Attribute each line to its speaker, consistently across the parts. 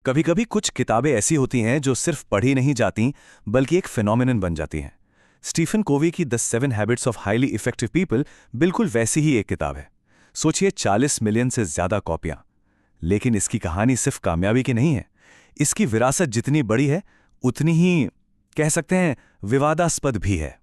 Speaker 1: कभी कभी कुछ किताबें ऐसी होती हैं जो सिर्फ पढ़ी नहीं जाती बल्कि एक फिनोमिनन बन जाती हैं। स्टीफन कोवी की the 7 habits of highly effective people बिल्कुल वैसी ही एक किताब है। सोचिए 40 मिलियन से ज्यादा कॉपियां। लेकिन इसकी कहानी सिर्फ कामयाबी की नहीं है। इसकी विरासत जितनी बड़ी है उतनी ही कह सकते हैं विवादास्पद भी है।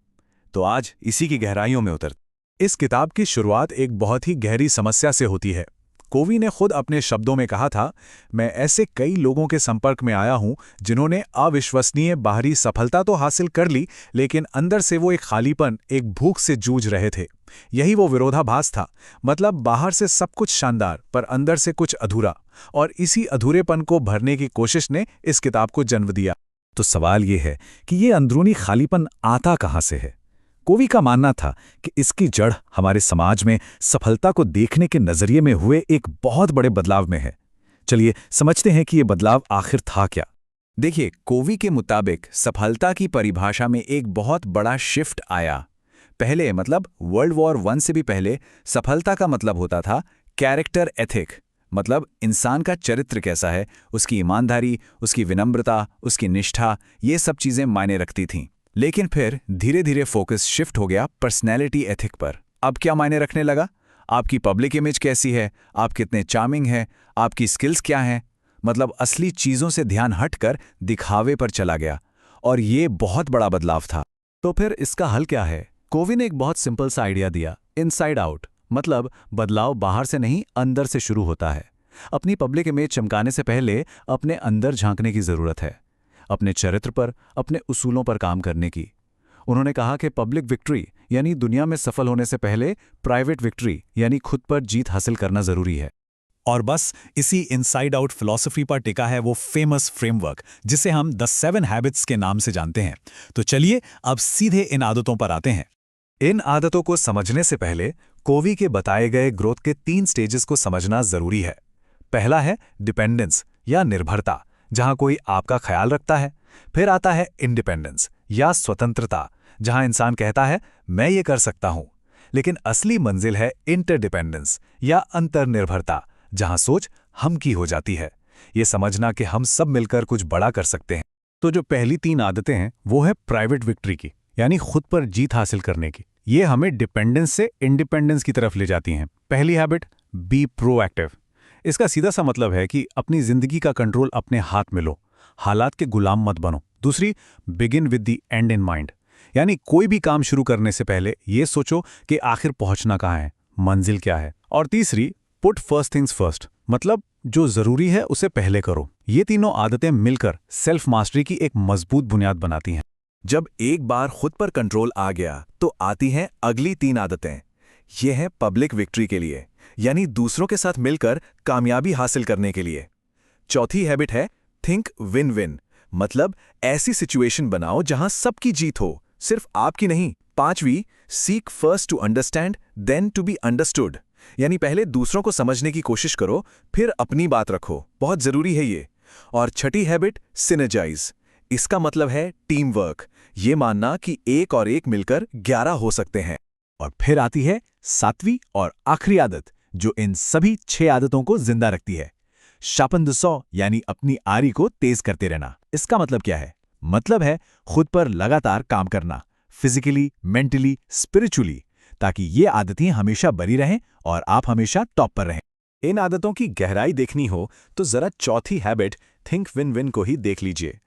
Speaker 1: तो आज इसी की गहराइयों में उतर।
Speaker 2: इस किताब की शुरुआत एक बहुत ही गहरी समस्या से होती है। कोवी ने खुद अपने शब्दों में कहा था, मैं ऐसे कई लोगों के संपर्क में आया हूं जिन्होंने अविश्वसनीय बाहरी सफलता तो हासिल कर ली, लेकिन अंदर से वो एक खालीपन, एक भूख से जूझ रहे थे। यही वो विरोधाभास था। मतलब बाहर से सब कुछ शानदार पर अंदर से कुछ अधूरा, और इसी अधूरेपन को भरने की कोशिश ने इस किताब को जन्म दिया। तो सवाल ये है कि ये अंदरूनी खालीपन आता कहाँ से है। कोवी का मानना था कि इसकी जड़ हमारे समाज में सफलता को देखने के नजरिए में हुए एक बहुत बड़े बदलाव में है। चलिए समझते हैं कि ये बदलाव आखिर था क्या।
Speaker 3: देखिए, कोवी के मुताबिक सफलता की परिभाषा में एक बहुत बड़ा शिफ्ट आया। पहले मतलब वर्ल्ड वॉर 1 से भी पहले सफलता का मतलब होता था कैरेक्टर एथिक, मतलब इंसान का चरित्र कैसा है, उसकी ईमानदारी, उसकी विनम्रता, उसकी निष्ठा, ये सब चीजें मायने रखती थीं। लेकिन फिर धीरे धीरे फोकस शिफ्ट हो गया पर्सनैलिटी एथिक पर। अब क्या मायने रखने लगा? आपकी पब्लिक इमेज कैसी है, आप कितने चार्मिंग हैं, आपकी स्किल्स क्या हैं। मतलब असली चीजों से ध्यान हटकर दिखावे पर चला गया, और ये बहुत बड़ा बदलाव था।
Speaker 1: तो फिर इसका हल क्या है? कोवी ने एक बहुत सिंपल सा आइडिया दिया, इनसाइड आउट। मतलब बदलाव बाहर से नहीं, अंदर से शुरू होता है। अपनी पब्लिक इमेज चमकाने से पहले अपने अंदर झांकने की जरूरत है, अपने चरित्र पर, अपने उसूलों पर काम करने की। उन्होंने कहा कि पब्लिक विक्ट्री यानी दुनिया में सफल होने से पहले प्राइवेट विक्ट्री यानी खुद पर जीत हासिल करना जरूरी है।
Speaker 2: और बस इसी इनसाइड आउट फिलॉसफी पर टिका है वो फेमस फ्रेमवर्क जिसे हम द 7 हैबिट्स के नाम से जानते हैं। तो चलिए अब सीधे इन आदतों पर आते हैं।
Speaker 1: इन आदतों को समझने से पहले कोवी के बताए गए ग्रोथ के 3 स्टेजेस को समझना जरूरी है। पहला है डिपेंडेंस या निर्भरता, जहां कोई आपका ख्याल रखता है। फिर आता है इंडिपेंडेंस या स्वतंत्रता, जहां इंसान कहता है मैं ये कर सकता हूं। लेकिन असली मंजिल है इंटरडिपेंडेंस या अंतर्निर्भरता, जहां सोच हम की हो जाती है। ये समझना कि हम सब मिलकर कुछ बड़ा कर सकते हैं।
Speaker 2: तो जो पहली 3 आदतें हैं वो है प्राइवेट विक्ट्री की, यानी खुद पर जीत हासिल करने की। ये हमें डिपेंडेंस से इंडिपेंडेंस की तरफ ले जाती हैं। पहली हैबिट, बी प्रोएक्टिव। इसका सीधा सा मतलब है कि अपनी जिंदगी का कंट्रोल अपने हाथ में लो, हालात के गुलाम मत बनो। दूसरी, begin with the and in mind, यानी कोई भी काम शुरू करने से पहले ये सोचो कि आखिर पहुंचना कहाँ है, मंजिल क्या है। और तीसरी, पुट फर्स्ट थिंग्स फर्स्ट, मतलब जो जरूरी है उसे पहले करो। ये तीनों आदतें मिलकर सेल्फ मास्टरी की एक मजबूत बुनियाद बनाती हैं।
Speaker 3: जब एक बार खुद पर कंट्रोल आ गया तो आती हैं अगली 3 आदतें। ये हैं पब्लिक विक्ट्री के लिए, यानी दूसरों के साथ मिलकर कामयाबी हासिल करने के लिए। चौथी हैबिट है थिंक विन विन, मतलब ऐसी सिचुएशन बनाओ जहां सबकी जीत हो, सिर्फ आपकी नहीं। पांचवी, seek first to understand then to be understood, यानी पहले दूसरों को समझने की कोशिश करो, फिर अपनी बात रखो। बहुत जरूरी है ये। और छठी हैबिट, सिनर्जाइज। इसका मतलब है टीम वर्क, ये मानना कि एक और एक मिलकर 11 हो सकते हैं।
Speaker 2: और फिर आती है 7वीं और आखिरी आदत, जो इन सभी 6 आदतों को जिंदा रखती है। शार्पन द सॉ, यानी अपनी आरी को तेज करते रहना। इसका मतलब क्या है? मतलब है खुद पर लगातार काम करना, फिजिकली, मेंटली, स्पिरिचुअली, ताकि ये आदतें हमेशा बनी रहें और आप हमेशा टॉप पर रहें।
Speaker 1: इन आदतों की गहराई देखनी हो तो जरा चौथी हैबिट थिंक विन विन को ही देख लीजिए।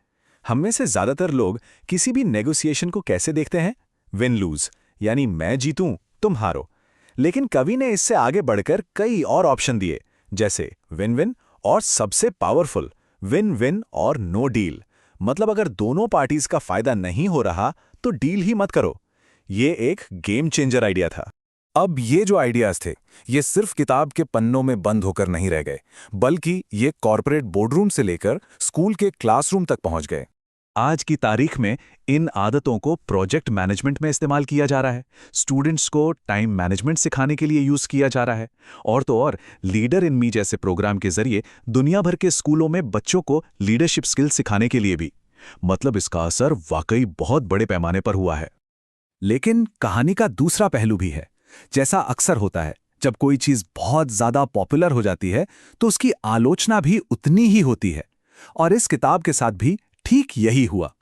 Speaker 1: हम में से ज्यादातर लोग किसी भी नेगोशिएशन को कैसे देखते हैं? विन लूज, यानी मैं जीतूं तुम हारो। लेकिन कवि ने इससे आगे बढ़कर कई और ऑप्शन दिए, जैसे विन विन और सबसे पावरफुल विन विन और नो डील। मतलब अगर दोनों पार्टीज का फायदा नहीं हो रहा तो डील ही मत करो। ये एक गेम चेंजर आइडिया था। अब ये जो आइडियाज थे ये सिर्फ किताब के पन्नों में बंद होकर नहीं रह गए, बल्कि ये कॉर्पोरेट बोर्डरूम से लेकर स्कूल के क्लासरूम तक पहुंच गए। आज की तारीख में इन आदतों को प्रोजेक्ट मैनेजमेंट में इस्तेमाल किया जा रहा है, स्टूडेंट्स को टाइम मैनेजमेंट सिखाने के लिए यूज किया जा रहा है, और तो और लीडर इन मी जैसे प्रोग्राम के जरिए दुनिया भर के स्कूलों में बच्चों को लीडरशिप स्किल सिखाने के लिए भी। मतलब इसका असर वाकई बहुत बड़े पैमाने पर हुआ है। लेकिन कहानी का दूसरा पहलू भी है। जैसा अक्सर होता है, जब कोई चीज बहुत ज्यादा पॉपुलर हो जाती है तो उसकी आलोचना भी उतनी ही होती है।
Speaker 2: और इस किताब के साथ भी ठीक यही हुआ।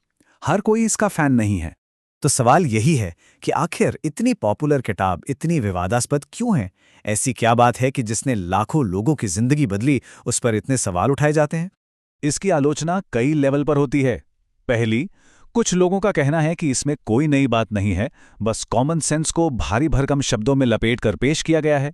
Speaker 2: हर कोई इसका फैन नहीं है।
Speaker 3: तो सवाल यही है कि आखिर इतनी पॉपुलर किताब इतनी विवादास्पद क्यों है? ऐसी क्या बात है कि जिसने लाखों लोगों की जिंदगी बदली, उस पर इतने सवाल उठाए जाते हैं?
Speaker 2: इसकी आलोचना कई लेवल पर होती है। पहली, कुछ लोगों का कहना है कि इसमें कोई नई बात नहीं है, बस कॉमन सेंस को भारी भरकम शब्दों में लपेट कर पेश किया गया है।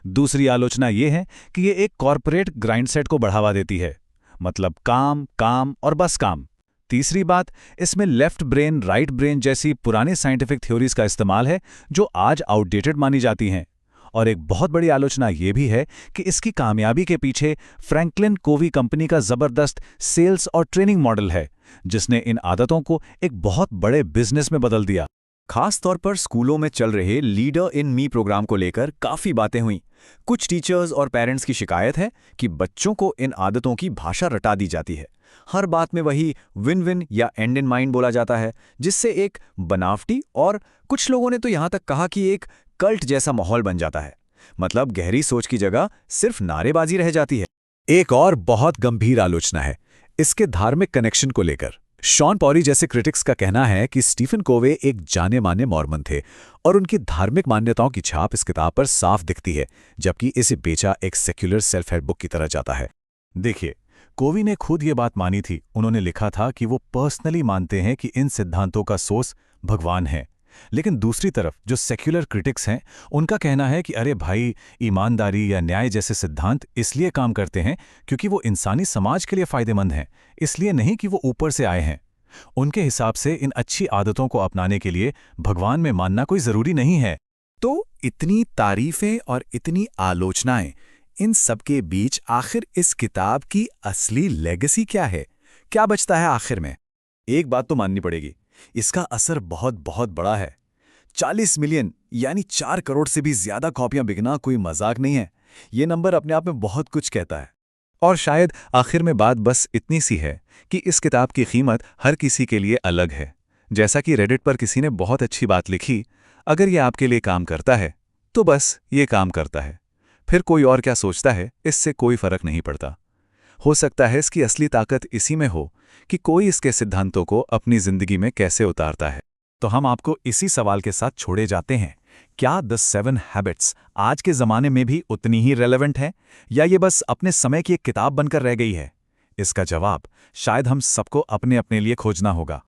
Speaker 2: दूसरी आलोचना ये है कि ये एक कॉरपोरेट ग्राइंडसेट को बढ़ावा देती है, मतलब काम काम और बस काम। तीसरी बात, इसमें लेफ्ट ब्रेन राइट ब्रेन जैसी पुरानी साइंटिफिक थ्योरीज का इस्तेमाल है जो आज आउटडेटेड मानी जाती हैं। और एक बहुत बड़ी आलोचना ये भी है कि इसकी कामयाबी के पीछे फ्रैंकलिन कोवी कंपनी का जबरदस्त सेल्स और ट्रेनिंग मॉडल है, जिसने इन आदतों को एक बहुत बड़े बिजनेस में बदल दिया।
Speaker 3: खास तौर पर स्कूलों में चल रहे लीडर इन मी प्रोग्राम को लेकर काफी बातें हुई। कुछ टीचर्स और पेरेंट्स की शिकायत है कि बच्चों को इन आदतों की भाषा रटा दी जाती है। हर बात में वही विन विन या एंड इन माइंड बोला जाता है, जिससे एक बनावटी और कुछ लोगों ने तो यहां तक कहा कि एक कल्ट जैसा माहौल बन जाता है। मतलब गहरी सोच की जगह सिर्फ नारेबाजी रह जाती है।
Speaker 2: एक और बहुत गंभीर आलोचना है इसके धार्मिक कनेक्शन को लेकर। शॉन पॉरी जैसे क्रिटिक्स का कहना है कि स्टीफन कोवे एक जाने माने मॉर्मन थे और उनकी धार्मिक मान्यताओं की छाप इस किताब पर साफ दिखती है, जबकि इसे बेचा एक सेक्युलर सेल्फ हेल्प बुक की तरह जाता है।
Speaker 1: देखिए, कोवी ने खुद ये बात मानी थी। उन्होंने लिखा था कि वो पर्सनली मानते हैं कि इन सिद्धांतों का सोर्स भगवान है। लेकिन दूसरी तरफ जो सेक्युलर क्रिटिक्स हैं, उनका कहना है कि अरे भाई, ईमानदारी या न्याय जैसे सिद्धांत इसलिए काम करते हैं क्योंकि वो इंसानी समाज के लिए फायदेमंद हैं, इसलिए नहीं कि वो ऊपर से आए हैं। उनके हिसाब से इन अच्छी आदतों को अपनाने के लिए भगवान में मानना कोई जरूरी नहीं है।
Speaker 2: तो इतनी तारीफें और इतनी आलोचनाएं, इन सब के बीच आखिर इस किताब की असली लेगेसी क्या है? क्या बचता है आखिर में?
Speaker 3: एक बात तो माननी पड़ेगी, इसका असर बहुत बहुत बड़ा है। 40 मिलियन यानी 4 करोड़ से भी ज्यादा कॉपियां बिकना कोई मजाक नहीं है। ये नंबर अपने आप में बहुत कुछ कहता है।
Speaker 2: और शायद आखिर में बात बस इतनी सी है कि इस किताब की कीमत हर किसी के लिए अलग है। जैसा कि रेडिट पर किसी ने बहुत अच्छी बात लिखी, अगर ये आपके लिए काम करता है तो बस ये काम करता है, फिर कोई और क्या सोचता है इससे कोई फर्क नहीं पड़ता। हो सकता है इसकी असली ताकत इसी में हो कि कोई इसके सिद्धांतों को अपनी जिंदगी में कैसे उतारता है।
Speaker 1: तो हम आपको इसी सवाल के साथ छोड़े जाते हैं, क्या द 7 हैबिट्स आज के ज़माने में भी उतनी ही रेलेवेंट है या ये बस अपने समय की एक किताब बनकर रह गई है? इसका जवाब शायद हम सबको अपने अपने लिए खोजना होगा।